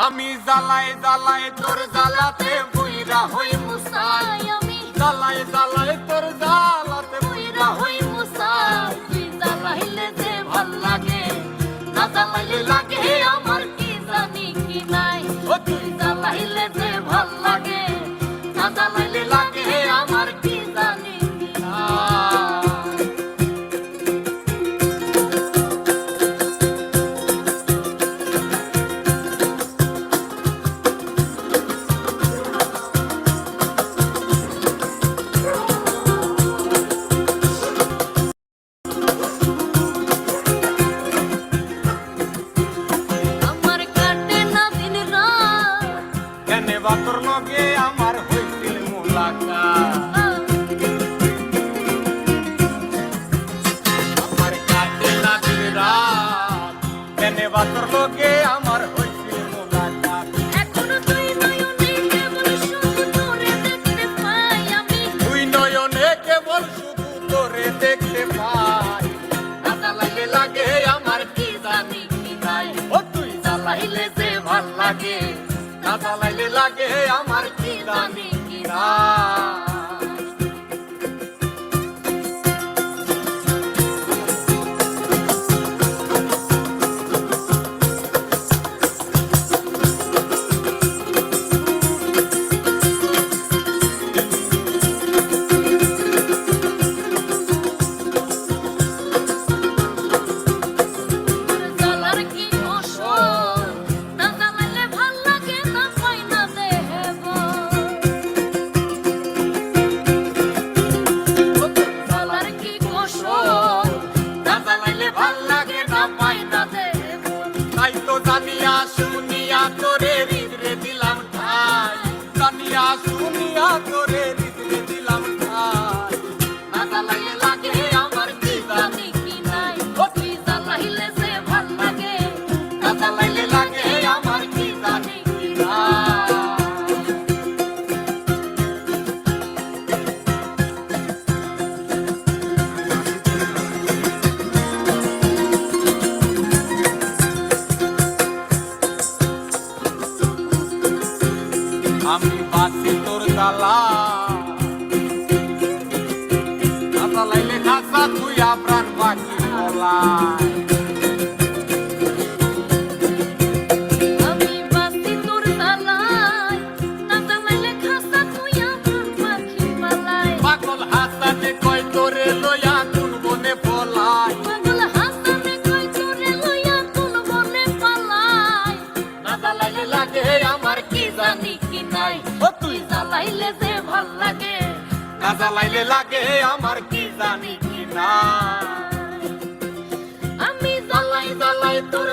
আমি জ্বালায় জ্বালায় তোর জ্বালাতে বুইরা হই মুসাই, আমি জ্বালায় জ্বালায় তোর জ্বালাতে বুইরা হই মুসাই। তুই জ্বালাইলে যে ভাল লাগে, না জ্বালাইলে লাগে আমার কি জানি কি নাই। ও তুই তুই জ্বালাইলে যে ভাল লাগে, না জ্বালাইলে লাগে আমার কি জানি কি নাই। আমার কাটে না দিন রাত, কেনে বা তোর লগে আমার হইছিল মুলাকাত। আমার কাটে না দিন রাত, কেনে বা তোর লগে আমার হইছিল মুলাকাত। এখনো তুই নয়নে কেবল শুধু তোরে দেখতে পাই আমি। তুই নয়নে কেবল শুধু তোরে দেখতে পাই, না জ্বালাইলে লাগে আমার কি জানি কি নাই। ও তুই জ্বালাইলে যে ভাল লাগে, না জ্বালাইলে লাগে আমার কি জানি কি না। জ্বালার কি কসর, না জ্বালাইলে ভাল লাগে না পাই না দেহে জ্বালার কি কসর, না জ্বালাইলে ভাল লাগে না পাই না দেহে। তাই তো জানিয়া শুনিয়া তোরে হৃদয়ে দিলাম ঠাই, জানিয়া শুনিয়া তোরে হৃদয়ে দিলাম ঠাই। না জ্বালাইলে লাগে আমার কি জানি কি নাই। তুই জ্বালাইলে যে ভাল লাগে, না জ্বালাইলে লাগে আমার কি জানি কি না। আমি বাসি তোর জ্বালা, না জ্বালাইলে খাসা তুই প্রাণ বাকি বলাই। আমি বাসি তোর জ্বালায়, না জ্বালাইলে খাসা তুই আমার পাখি পালাই। পাগল হাসানে কয় তোরে লইয়া কোন বনে পলাই, পাগল হাসানে কই তোরে লইয়া কোন বনে পালাই। না জ্বালাইলে লাগে আমার কি জানি কি নাই। ও তুই তুই জ্বালাইলে যে ভাল লাগে, না জ্বালাইলে লাগে আমার কি জানি কি না। আমি জ্বালাই জ্বালাই তোর